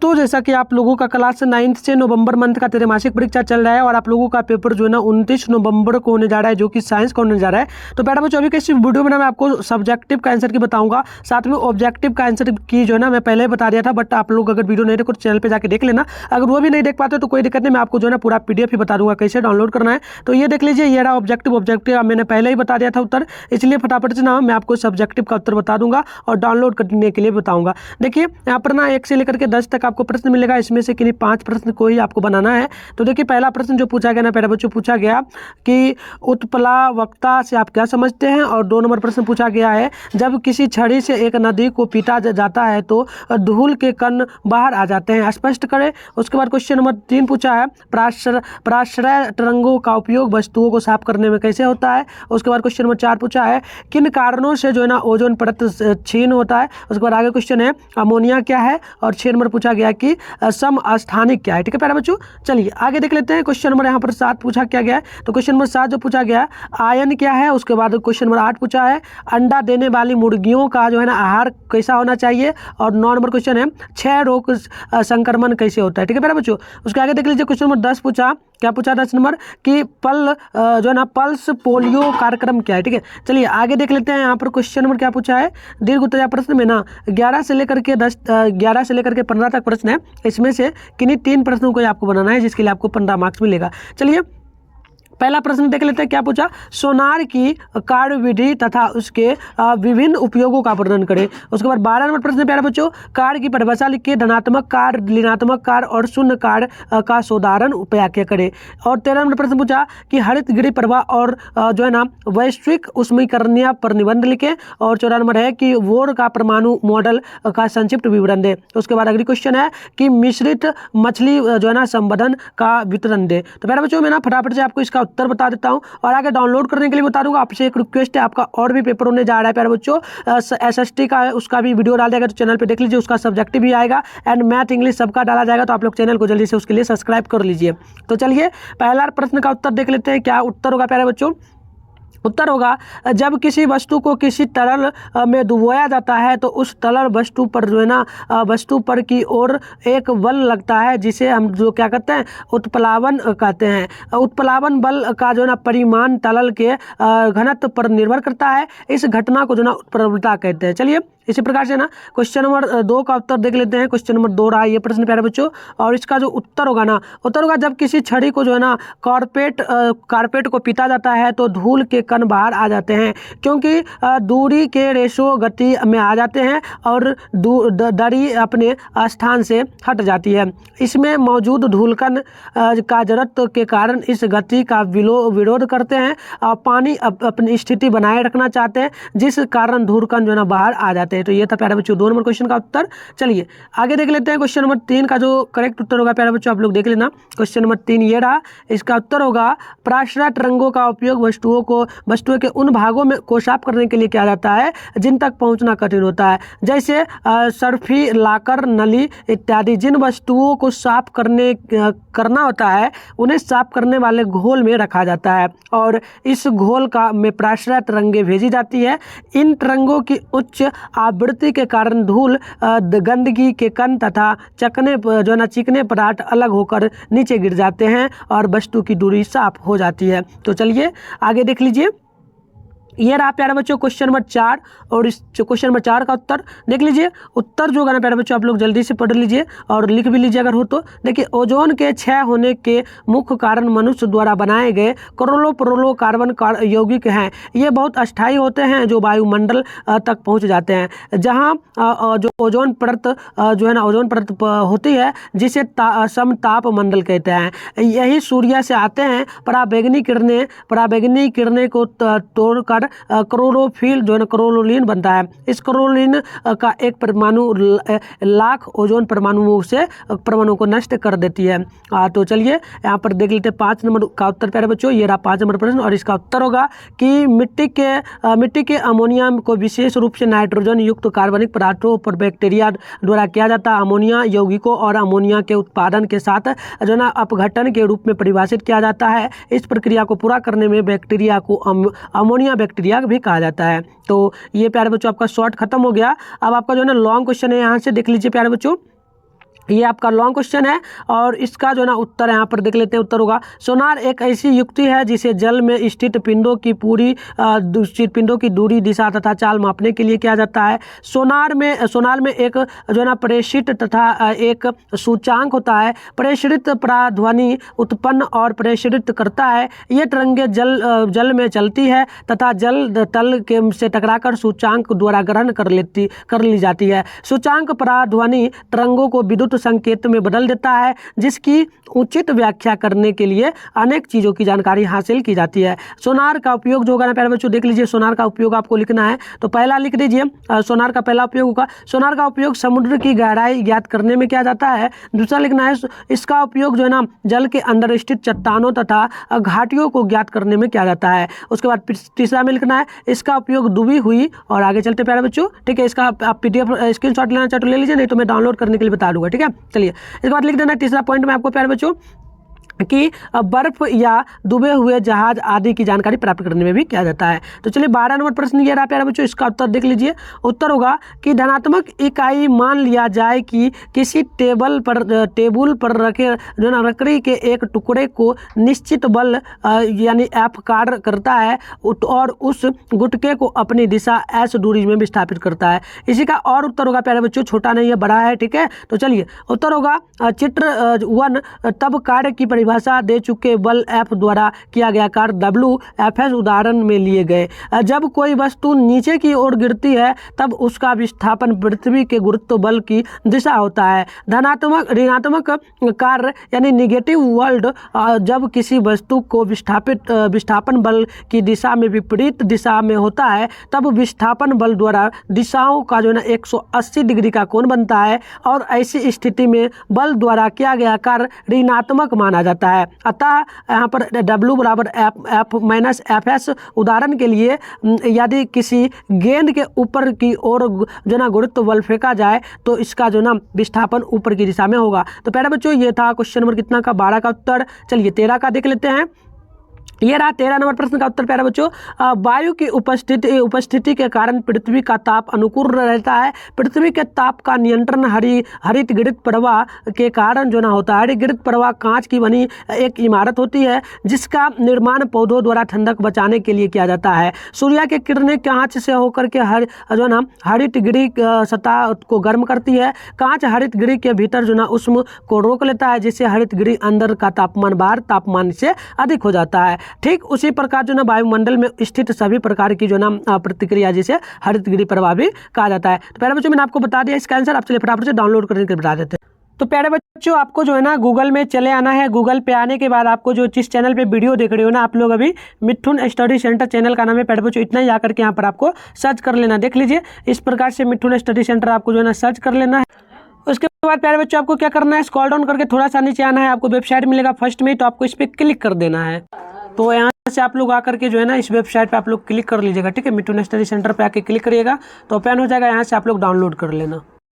दोस्तों जैसा कि आप लोगों का क्लास 9 से नवंबर मंथ का त्रैमासिक परीक्षा चल रहा है और आप लोगों का पेपर जो है ना 29 नवंबर को होने जा रहा है, जो कि साइंस का होने जा रहा है। तो बेटा बच्चों अभी कैसी वीडियो में ना मैं आपको सब्जेक्टिव का आंसर की बताऊंगा, साथ में ऑब्जेक्टिव का आंसर की जो है ना मैं पहले ही बता दिया था, बट आप लोग अगर वीडियो नहीं देखो तो चैनल पर जाकर देख लेना। अगर वो भी नहीं देख पाते तो कोई दिक्कत नहीं, मैं आपको जो है ना पूरा PDF ही बता दूंगा कैसे डाउनलोड करना है। तो ये देख लीजिए, ये रहा ऑब्जेक्टिव मैंने पहले ही बता दिया था उत्तर, इसलिए फटाफट से ना मैं आपको सब्जेक्टिव का उत्तर बता दूंगा और डाउनलोड करने के लिए बताऊंगा। देखिए यहाँ पर ना 1 से लेकर के 10 तक आपको प्रश्न मिलेगा, इसमें से किन्हीं 5 प्रश्न को ही आपको बनाना है। तो देखिए पहला प्रश्न जो पूछा गया ना प्यारे बच्चों, पूछा गया कि उत्प्लावकता से आप क्या समझते हैं। और 2 नंबर प्रश्न पूछा गया है, जब किसी छड़ी से एक नदी को पीटा जाता है तो धूल के कण बाहर आ जाते हैं, स्पष्ट करें। उसके बाद क्वेश्चन नंबर 3 पूछा है, प्राश्रय तरंगों का उपयोग वस्तुओं को साफ करने में कैसे होता है। उसके बाद क्वेश्चन नंबर 4 पूछा है, किन कारणों से जो है ना ओजोन परत क्षीण होता है। उसके बाद आगे क्वेश्चन है, अमोनिया क्या है। और 6 नंबर पूछा गया कि समस्थानिक क्या है। ठीक है प्यारे बच्चों, चलिए आगे देख लेते हैं। क्वेश्चन नंबर यहाँ पर 7 पूछा क्या गया है। तो क्वेश्चन नंबर 7 जो पूछा गया है, आयन क्या है। उसके बाद क्वेश्चन नंबर 8 पूछा है, अंडा देने वाली मुर्गियों का जो है ना आहार कैसा होना चाहिए। और 9 नंबर क्वेश्चन है, क्षय रोग संक्रमण कैसे होता है। ठीक है प्यारे बच्चों, उसके आगे देख लीजिए। क्वेश्चन नंबर 10 पूछा, क्या पूछा 10 नंबर कि जो है ना पल्स पोलियो कार्यक्रम क्या है। ठीक है, चलिए आगे देख लेते हैं। यहाँ पर क्वेश्चन नंबर क्या पूछा है, दीर्घ उत्तरीय प्रश्न में ना 11 से लेकर के 15 तक प्रश्न है, इसमें से किन्हीं 3 प्रश्नों को आपको बनाना है, जिसके लिए आपको 15 मार्क्स मिलेगा। चलिए पहला प्रश्न देख लेते हैं, क्या पूछा, सोनार की कार्यविधि तथा उसके विभिन्न उपयोगों का वर्णन करें। उसके बाद 12 नंबर प्रश्न प्यारे बच्चों, कार्य की परिभाषा लिख के धनात्मक कार्य, ऋणात्मक कार्य और शून्य कार्य का साधारण व्याख्या करें। और 13 नंबर प्रश्न पूछा कि हरित गृह प्रवाह और जो है ना वैश्विक उष्मीकरण पर निबंध लिखें। और 14 नंबर है कि वोर का परमाणु मॉडल का संक्षिप्त विवरण दे। उसके बाद अगली क्वेश्चन है कि मिश्रित मछली जो है ना संवर्धन का वितरण दे। तो प्यारे बच्चों मैं ना फटाफट से आपको इसका उत्तर बता देता हूं और आगे डाउनलोड करने के लिए बता दूंगा। आपसे एक रिक्वेस्ट है, आपका और भी पेपर होने जा रहा है प्यारे बच्चों, SST का उसका भी वीडियो डाल देगा, तो चैनल पे देख लीजिए, उसका सब्जेक्टिव भी आएगा एंड मैथ इंग्लिश सबका डाला जाएगा। तो आप लोग चैनल को जल्दी से उसके लिए सब्सक्राइब कर लीजिए। तो चलिए पहला प्रश्न का उत्तर देख लेते हैं, क्या उत्तर होगा प्यारे बच्चों। उत्तर होगा, जब किसी वस्तु को किसी तरल में डुबोया जाता है तो उस तरल वस्तु पर जो है ना वस्तु पर की ओर एक बल लगता है, जिसे हम जो क्या कहते हैं उत्प्लावन कहते हैं। उत्प्लावन बल का जो है ना परिमाण तरल के घनत्व पर निर्भर करता है। इस घटना को जो है ना उत्प्लावकता कहते हैं। चलिए इसी प्रकार से ना क्वेश्चन नंबर 2 का उत्तर देख लेते हैं। क्वेश्चन नंबर 2 रहा ये प्रश्न प्यारे बच्चों, और इसका जो उत्तर होगा ना, उत्तर होगा जब किसी छड़ी को जो है ना कारपेट को पीटा जाता है तो धूल के कण बाहर आ जाते हैं, क्योंकि दूरी के रेशो गति में आ जाते हैं और दरी अपने स्थान से हट जाती है। इसमें मौजूद धूलकण का जड़त्व के कारण इस गति का विरोध करते हैं और पानी अपनी स्थिति बनाए रखना चाहते हैं, जिस कारण धूलकण जो है ना बाहर आ जाते हैं। तो ये था प्यारे बच्चों 2 नंबर क्वेश्चन का उत्तर। चलिए आगे देख लेते हैं। क्वेश्चन नंबर 3 का जो करेक्ट उत्तर होगा प्यारे बच्चों, आप लोग देख लेना। क्वेश्चन नंबर 3 ये रहा, इसका उत्तर होगा, प्राश्रय तरंगों का उपयोग वस्तुओं के उन भागों में को साफ करने के लिए किया जाता है जिन तक पहुंचना कठिन होता है, जैसे सर्फी, लाकर, नली इत्यादि। जिन वस्तुओं को साफ करना होता है उन्हें साफ करने वाले घोल में रखा जाता है और इस घोल में प्राश्रय तरंगें भेजी जाती है। इन तरंगों की उच्च आवृत्ति के कारण धूल, गंदगी के कण तथा चिकने पदार्थ अलग होकर नीचे गिर जाते हैं और वस्तु की दूरी साफ हो जाती है। तो चलिए आगे देख लीजिए, ये रहा प्यारे बच्चों क्वेश्चन नंबर 4 और इस क्वेश्चन नंबर 4 का उत्तर देख लीजिए। उत्तर जो होगा ना प्यारे बच्चों आप लोग जल्दी से पढ़ लीजिए और लिख भी लीजिए अगर हो तो। देखिए ओजोन के क्षय होने के मुख्य कारण मनुष्य द्वारा बनाए गए क्लोरोफ्लोरो कार्बन यौगिक हैं। ये बहुत अस्थायी होते हैं जो वायुमंडल तक पहुँच जाते हैं, जहाँ जो ओजोन परत जो है ना ओजोन परत होती है, जिसे समताप मंडल कहते हैं। यही सूर्य से आते हैं। पराबैंगनी किरणें को तोड़कर क्लोरोफिल जो है ना क्लोरोलिन बनता है। इस क्लोरोलिन का एक परमाणु लाख ओजोन परमाणुओं को नष्ट कर देती है। तो चलिए यहाँ पर देख लेते हैं 5 नंबर का उत्तर प्यारे बच्चों, ये रहा 5 नंबर प्रश्न और इसका उत्तर होगा कि मिट्टी के अमोनिया को विशेष रूप से नाइट्रोजन युक्त कार्बनिक पदार्थों पर बैक्टीरिया द्वारा किया जाता है। अमोनिया यौगिकों और अमोनिया के उत्पादन के साथ जो है ना अपघटन के रूप में परिभाषित किया जाता है। इस प्रक्रिया को पूरा करने में बैक्टीरिया को अमोनिया बैक्टीरिया भी कहा जाता है। तो ये प्यारे बच्चों आपका शॉर्ट खत्म हो गया। अब आपका जो है ना लॉन्ग क्वेश्चन है, यहाँ से देख लीजिए प्यारे बच्चों। ये आपका लॉन्ग क्वेश्चन है और इसका जो है ना उत्तर यहाँ पर देख लेते हैं। उत्तर होगा सोनार एक ऐसी युक्ति है जिसे जल में स्थित पिंडों की पिंडों की दूरी, दिशा तथा चाल मापने के लिए किया जाता है। सोनार में एक जो है ना प्रेषित तथा एक सूचांक होता है। प्रेषित पराध्वनि उत्पन्न और प्रेषित करता है। ये तरंगे जल में चलती है तथा जल तल के से टकराकर सूचांक द्वारा ग्रहण कर ली जाती है। सूचांक पराध्वनि तरंगों को विद्युत संकेत में बदल देता है, जिसकी उचित व्याख्या करने के लिए अनेक चीज़ों की जानकारी हासिल की जाती है। सोनार का उपयोग जो होगा ना प्यारे बच्चों, देख लीजिए सोनार का उपयोग आपको लिखना है। तो पहला लिख दीजिए, सोनार का पहला उपयोग होगा, सोनार का उपयोग समुद्र की गहराई ज्ञात करने में किया जाता है। दूसरा लिखना है, इसका उपयोग जो है ना जल के अंदर स्थित चट्टानों तथा घाटियों को ज्ञात करने में किया जाता है। उसके बाद तीसरा में लिखना है, इसका उपयोग डूबी हुई, और आगे चलते प्यारे बच्चों, ठीक है। इसका आप PDF स्क्रीनशॉट लेना चाहे तो ले लीजिए, नहीं तो मैं डाउनलोड करने के लिए बता दूंगा, ठीक है। चलिए इसके बाद लिख देना तीसरा पॉइंट में आपको प्यारे बच्चों कि बर्फ या डूबे हुए जहाज आदि की जानकारी प्राप्त करने में भी किया जाता है। तो चलिए 12 नंबर प्रश्न ये रहा प्यारे बच्चों, इसका उत्तर देख लीजिए। उत्तर होगा कि धनात्मक इकाई मान लिया जाए कि किसी टेबल पर रखे जो ना लकड़ी के एक टुकड़े को निश्चित बल यानी F कार्य करता है और उस गुटके को अपनी दिशा S दूरी में विस्थापित करता है। इसी का और उत्तर होगा प्यारे बच्चों, छोटा नहीं है बड़ा है, ठीक है। तो चलिए उत्तर होगा चित्र 1 तब कार्य की भाषा दे चुके बल F द्वारा किया गया कार्य WFS उदाहरण में लिए गए। जब कोई वस्तु नीचे की ओर गिरती है तब उसका विस्थापन पृथ्वी के गुरुत्व बल की दिशा होता है। ऋणात्मक कार्य यानी निगेटिव वर्ल्ड जब किसी वस्तु को विस्थापन बल की दिशा में विपरीत दिशा में होता है तब विस्थापन बल द्वारा दिशाओं का जो है ना 180 डिग्री का कोण बनता है और ऐसी स्थिति में बल द्वारा किया गया कार्य ऋणात्मक माना जाता है। अतः यहाँ पर W बराबर F-FS उदाहरण के लिए यदि किसी गेंद के ऊपर की ओर जो ना गुरुत्व बल फेंका जाए तो इसका जो ना विस्थापन ऊपर की दिशा में होगा। तो प्यारे बच्चों ये था क्वेश्चन नंबर कितना का 12 का उत्तर। चलिए 13 का देख लेते हैं। ये रहा 13 नंबर प्रश्न का उत्तर प्यारे बच्चों, वायु की उपस्थिति के कारण पृथ्वी का ताप अनुकूल रहता है। पृथ्वी के ताप का नियंत्रण हरित गृत प्रवाह के कारण जो ना होता है। हरित गृत प्रवाह कांच की बनी एक इमारत होती है जिसका निर्माण पौधों द्वारा ठंडक बचाने के लिए किया जाता है। सूर्य की किरणें कांच से होकर के जो ना हरित गृह सतह को गर्म करती है। कांच हरित गृह के भीतर जो ना उष्मा को रोक लेता है, जिससे हरित गृह अंदर का तापमान बाहर तापमान से अधिक हो जाता है। ठीक उसी प्रकार जो ना वायुमंडल में स्थित सभी प्रकार की जो ना प्रतिक्रिया जिसे हरित गृह प्रवाह भी कहा जाता है। तो प्यारे बच्चों मैंने आपको बता दिया इसका आंसर, आप चलिए फटाफट से डाउनलोड करके बता देते हैं। तो प्यारे बच्चों आपको जो है ना गूगल में चले आना है। गूगल पे आने के बाद आपको जो जिस चैनल पे वीडियो देख रहे हो ना आप लोग, अभी मिथुन स्टडी सेंटर चैनल का नाम है प्यारे बच्चों, इतना ही आकर के यहाँ पर आपको सर्च कर लेना। देख लीजिए इस प्रकार से मिथुन स्टडी सेंटर आपको जो है ना सर्च कर लेना है। उसके बाद प्यारे बच्चों आपको क्या करना है, स्क्रॉल डाउन करके थोड़ा सा नीचे आना है, आपको वेबसाइट मिलेगा फर्स्ट में, तो आपको इस पर क्लिक कर देना है। तो यहाँ से आप लोग आकर के जो है ना इस वेबसाइट पे आप लोग क्लिक कर लीजिएगा, ठीक है। मिथुन स्टडी सेंटर पे आके क्लिक करिएगा तो ओपन हो जाएगा, यहाँ से आप लोग डाउनलोड कर लेना।